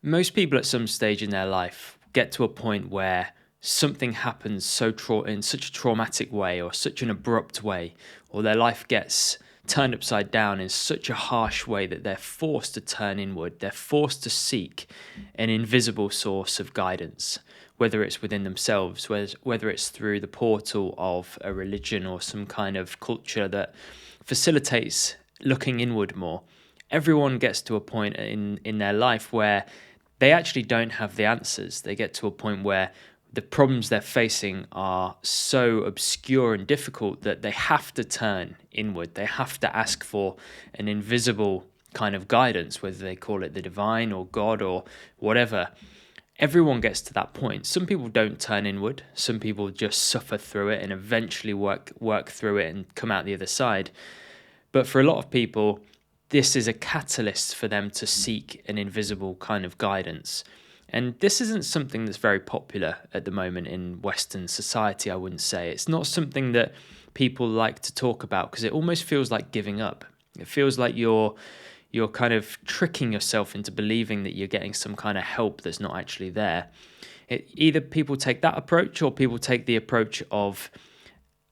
Most people at some stage in their life get to a point where something happens in such a traumatic way or such an abrupt way, or their life gets turned upside down in such a harsh way that they're forced to turn inward. They're forced to seek an invisible source of guidance, whether it's within themselves, whether it's through the portal of a religion or some kind of culture that facilitates looking inward more. Everyone gets to a point in their life where they actually don't have the answers. They get to a point where the problems they're facing are so obscure and difficult that they have to turn inward. They have to ask for an invisible kind of guidance, whether they call it the divine or God or whatever. Everyone gets to that point. Some people don't turn inward. Some people just suffer through it and eventually work through it and come out the other side. But for a lot of people, this is a catalyst for them to seek an invisible kind of guidance. And this isn't something that's very popular at the moment in Western society, I wouldn't say. It's not something that people like to talk about because it almost feels like giving up. It feels like you're kind of tricking yourself into believing that you're getting some kind of help that's not actually there. Either people take that approach or people take the approach of,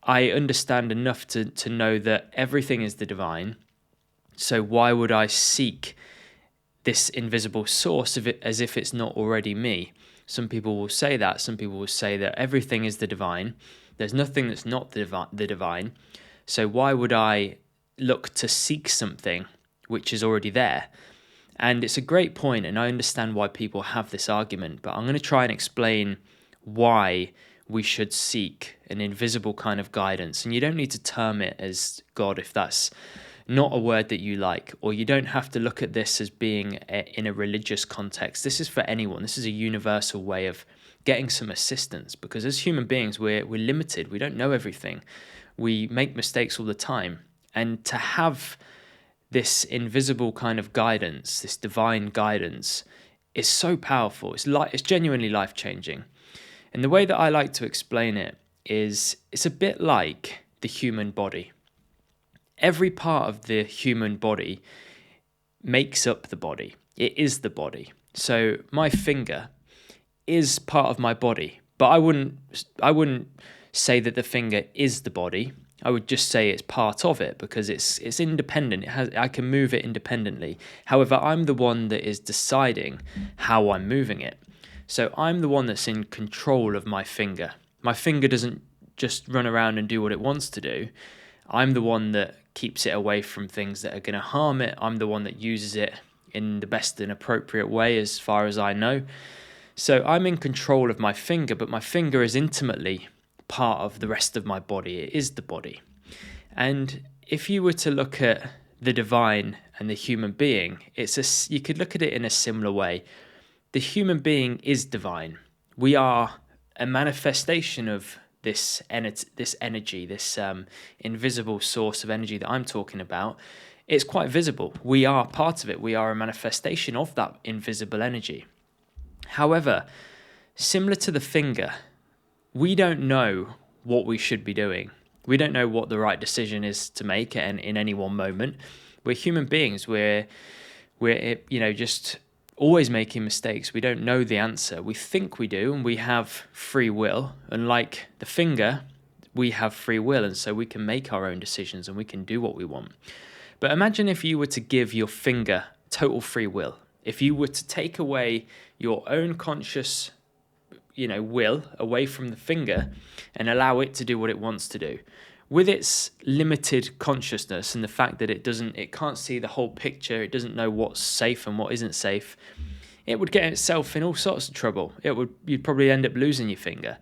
I understand enough to know that everything is the divine. So why would I seek this invisible source of it as if it's not already me? Some people will say that. Some people will say that everything is the divine. There's nothing that's not the divine. So why would I look to seek something which is already there? And it's a great point, and I understand why people have this argument, but I'm going to try and explain why we should seek an invisible kind of guidance. And you don't need to term it as God if that's not a word that you like, or you don't have to look at this as being in a religious context. This is for anyone. This is a universal way of getting some assistance, because as human beings, we're limited. We don't know everything. We make mistakes all the time. And to have this invisible kind of guidance, this divine guidance, is so powerful. It's genuinely life-changing. And the way that I like to explain it is it's a bit like the human body. Every part of the human body makes up the body. It is the body. So my finger is part of my body, but I wouldn't say that the finger is the body. I would just say it's part of it because it's independent. I can move it independently. However, I'm the one that is deciding how I'm moving it. So I'm the one that's in control of my finger. My finger doesn't just run around and do what it wants to do. I'm the one that keeps it away from things that are going to harm it. I'm the one that uses it in the best and appropriate way as far as I know. So I'm in control of my finger, but my finger is intimately part of the rest of my body. It is the body. And if you were to look at the divine and the human being, you could look at it in a similar way. The human being is divine. We are a manifestation of this energy, this invisible source of energy that I'm talking about. It's quite visible. We are part of it. We are a manifestation of that invisible energy. However, similar to the finger, we don't know what we should be doing. We don't know what the right decision is to make in any one moment. We're human beings. We're just always making mistakes. We don't know the answer. We think we do, and we have free will. And like the finger, we have free will, and so we can make our own decisions and we can do what we want. But imagine if you were to give your finger total free will. If you were to take away your own conscious, will away from the finger and allow it to do what it wants to do. With its limited consciousness and the fact that it can't see the whole picture, it doesn't know what's safe and what isn't safe, it would get itself in all sorts of trouble. You'd probably end up losing your finger.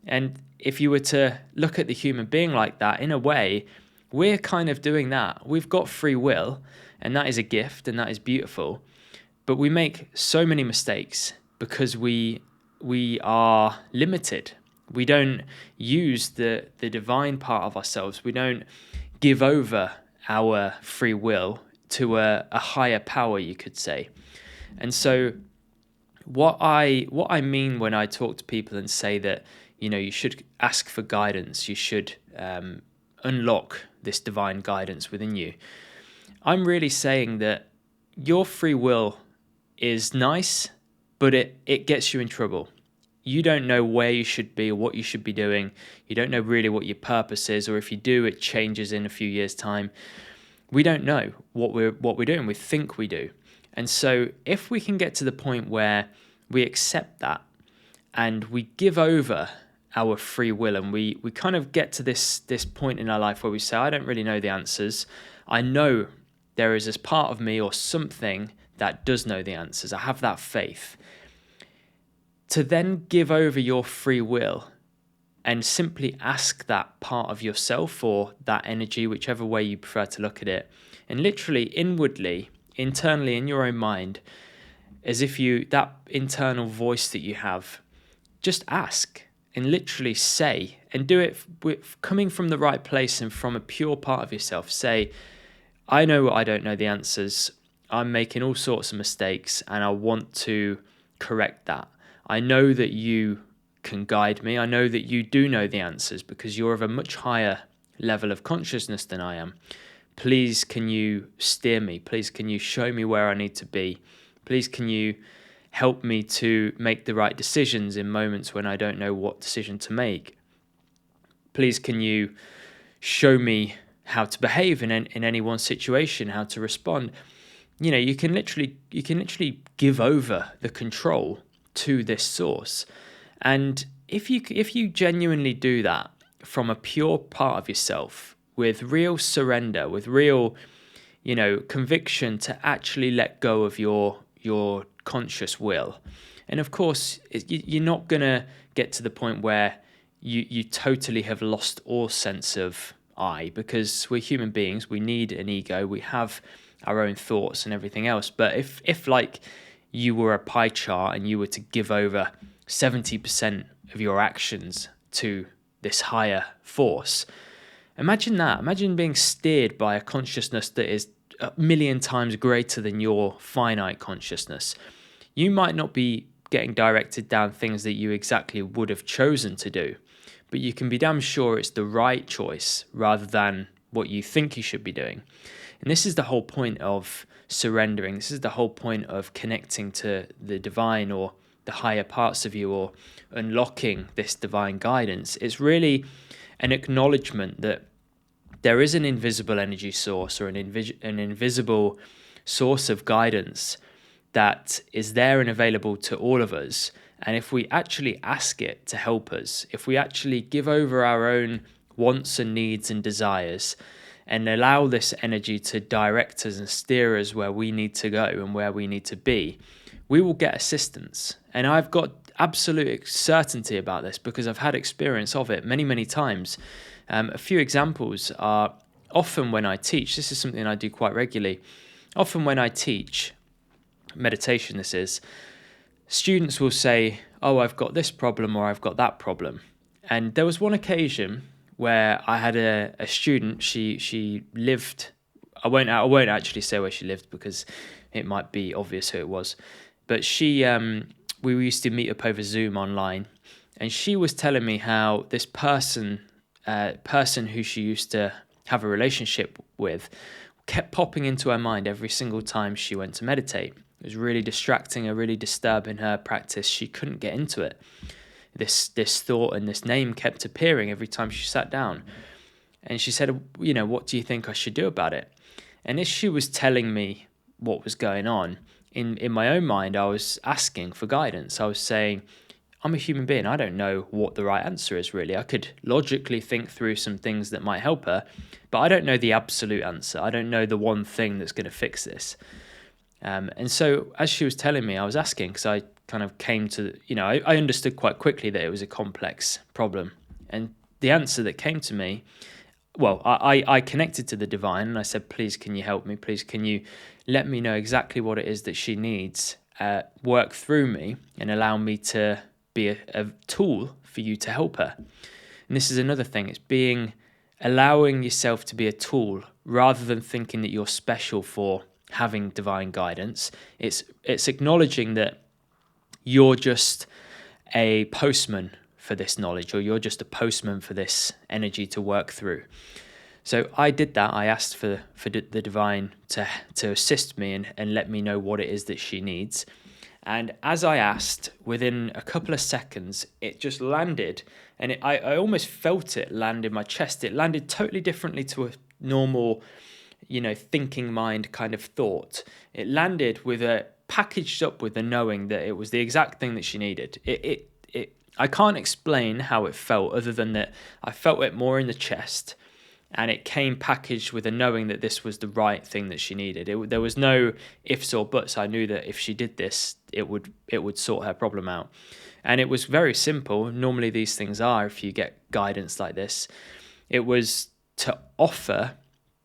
And if you were to look at the human being like that, in a way, we're kind of doing that. We've got free will, and that is a gift, and that is beautiful. But we make so many mistakes because we are limited. We don't use the divine part of ourselves. We don't give over our free will to a higher power, you could say. And so what I mean when I talk to people and say that, you should ask for guidance, you should unlock this divine guidance within you, I'm really saying that your free will is nice but it gets you in trouble. You don't know where you should be or what you should be doing. You don't know really what your purpose is, or if you do, it changes in a few years' time. We don't know what we're doing. We think we do. And so if we can get to the point where we accept that and we give over our free will, and we kind of get to this point in our life where we say, I don't really know the answers. I know there is this part of me or something that does know the answers. I have that faith. To then give over your free will and simply ask that part of yourself or that energy, whichever way you prefer to look at it, and literally inwardly, internally in your own mind, as if that internal voice that you have, just ask and literally say, and do it coming from the right place and from a pure part of yourself. Say, I know I don't know the answers. I'm making all sorts of mistakes and I want to correct that. I know that you can guide me. I know that you do know the answers because you're of a much higher level of consciousness than I am. Please, can you steer me? Please, can you show me where I need to be? Please, can you help me to make the right decisions in moments when I don't know what decision to make? Please, can you show me how to behave in any one situation, how to respond? You know, you can literally give over the control to this source. And if you genuinely do that from a pure part of yourself, with real surrender, with real, conviction to actually let go of your conscious will. And of course, you're not going to get to the point where you totally have lost all sense of I, because we're human beings, we need an ego, we have our own thoughts and everything else. But if like you were a pie chart and you were to give over 70% of your actions to this higher force, imagine that. Imagine being steered by a consciousness that is a million times greater than your finite consciousness. You might not be getting directed down things that you exactly would have chosen to do, but you can be damn sure it's the right choice rather than what you think you should be doing. And this is the whole point of surrendering. This is the whole point of connecting to the divine or the higher parts of you, or unlocking this divine guidance. It's really an acknowledgement that there is an invisible energy source or an invisible source of guidance that is there and available to all of us. And if we actually ask it to help us, if we actually give over our own wants and needs and desires and allow this energy to direct us and steer us where we need to go and where we need to be, we will get assistance. And I've got absolute certainty about this because I've had experience of it many, many times. A few examples are often when I teach, this is something I do quite regularly, often when I teach meditation, students will say, oh, I've got this problem or I've got that problem. And there was one occasion where I had a student, she lived, I won't actually say where she lived because it might be obvious who it was, but we used to meet up over Zoom online, and she was telling me how this person who she used to have a relationship with kept popping into her mind every single time she went to meditate. It was really distracting her, really disturbing her practice. She couldn't get into it. This thought and this name kept appearing every time she sat down. And she said, what do you think I should do about it? And as she was telling me what was going on, in my own mind, I was asking for guidance. I was saying, I'm a human being. I don't know what the right answer is, really. I could logically think through some things that might help her, but I don't know the absolute answer. I don't know the one thing that's going to fix this. And so as she was telling me, I was asking, because I kind of came to, I understood quite quickly that it was a complex problem. And the answer that came to me, well, I connected to the divine and I said, please, can you help me? Please, can you let me know exactly what it is that she needs, work through me and allow me to be a tool for you to help her. And this is another thing. It's allowing yourself to be a tool rather than thinking that you're special for having divine guidance. It's acknowledging that you're just a postman for this knowledge, or you're just a postman for this energy to work through. So I did that. I asked for the divine to assist me and let me know what it is that she needs. And as I asked, within a couple of seconds, it just landed. And I almost felt it land in my chest. It landed totally differently to a normal, thinking mind kind of thought. It landed packaged up with the knowing that it was the exact thing that she needed. I can't explain how it felt other than that I felt it more in the chest, and it came packaged with a knowing that this was the right thing that she needed. There was no ifs or buts. I knew that if she did this, it would sort her problem out. And it was very simple. Normally these things are, if you get guidance like this. It was to offer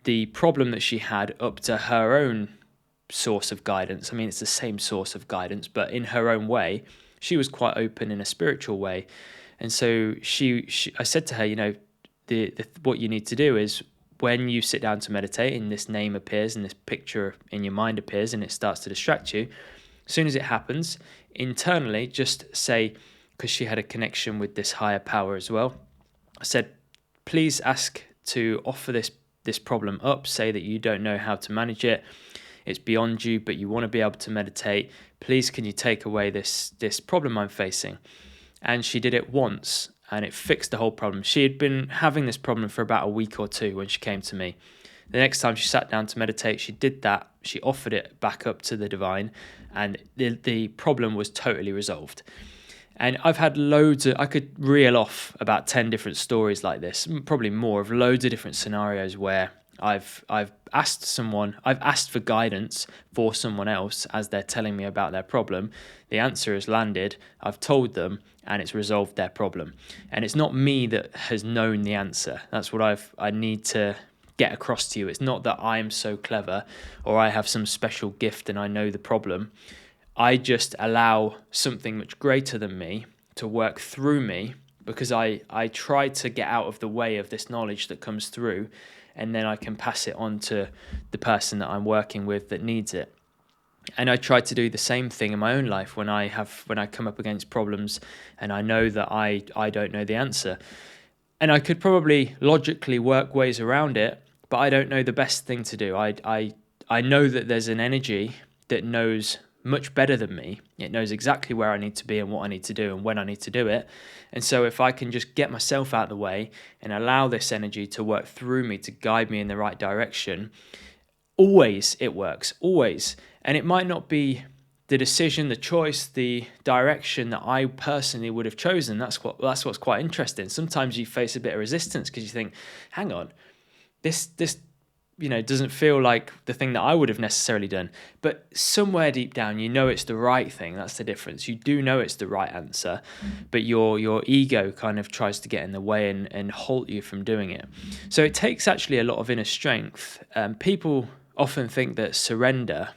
the problem that she had up to her own source of guidance. I mean, it's the same source of guidance, but in her own way. She was quite open in a spiritual way. And so I said to her, what you need to do is when you sit down to meditate and this name appears and this picture in your mind appears and it starts to distract you, as soon as it happens, internally, just say, because she had a connection with this higher power as well, I said, please ask to offer this problem up. Say that you don't know how to manage it. It's beyond you, but you want to be able to meditate. Please, can you take away this problem I'm facing? And she did it once, and it fixed the whole problem. She had been having this problem for about a week or two when she came to me. The next time she sat down to meditate, she did that. She offered it back up to the divine, and the problem was totally resolved. And I've had I could reel off about 10 different stories like this, probably more, of loads of different scenarios where I've asked for guidance for someone else as they're telling me about their problem. The answer has landed, I've told them, and it's resolved their problem. And it's not me that has known the answer. That's what I need to get across to you. It's not that I'm so clever or I have some special gift and I know the problem. I just allow something much greater than me to work through me, because I try to get out of the way of this knowledge that comes through, and then I can pass it on to the person that I'm working with that needs it. And I try to do the same thing in my own life when I come up against problems and I know that I don't know the answer. And I could probably logically work ways around it, but I don't know the best thing to do. I know that there's an energy that knows much better than me. It knows exactly where I need to be and what I need to do and when I need to do it. And so if I can just get myself out of the way and allow this energy to work through me to guide me in the right direction, always it works, always. And it might not be the decision, the choice, the direction that I personally would have chosen. That's what's quite interesting. Sometimes you face a bit of resistance because you think, hang on, this doesn't feel like the thing that I would have necessarily done. But somewhere deep down, you know it's the right thing. That's the difference. You do know it's the right answer, but your ego kind of tries to get in the way and halt you from doing it. So it takes actually a lot of inner strength. People often think that surrender,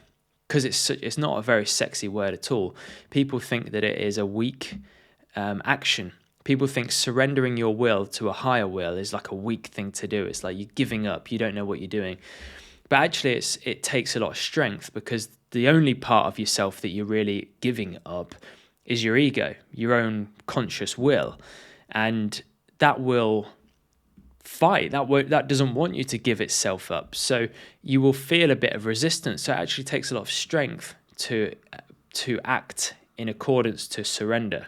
because it's not a very sexy word at all, people think that it is a weak action. People think surrendering your will to a higher will is like a weak thing to do. It's like you're giving up. You don't know what you're doing. But actually, it takes a lot of strength, because the only part of yourself that you're really giving up is your ego, your own conscious will. And that will fight. That doesn't want you to give itself up. So you will feel a bit of resistance. So it actually takes a lot of strength to act in accordance to surrender.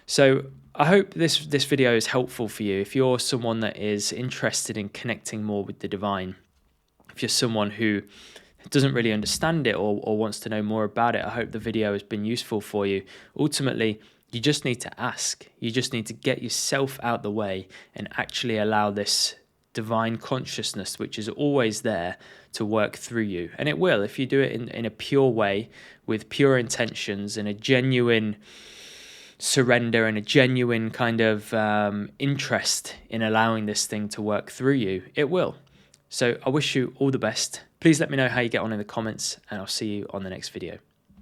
So I hope this video is helpful for you. If you're someone that is interested in connecting more with the divine, if you're someone who doesn't really understand it or wants to know more about it, I hope the video has been useful for you. Ultimately, you just need to ask. You just need to get yourself out the way and actually allow this divine consciousness, which is always there, to work through you. And it will, if you do it in a pure way, with pure intentions and a genuine surrender and a genuine kind of interest in allowing this thing to work through you, it will. So I wish you all the best. Please let me know how you get on in the comments, and I'll see you on the next video.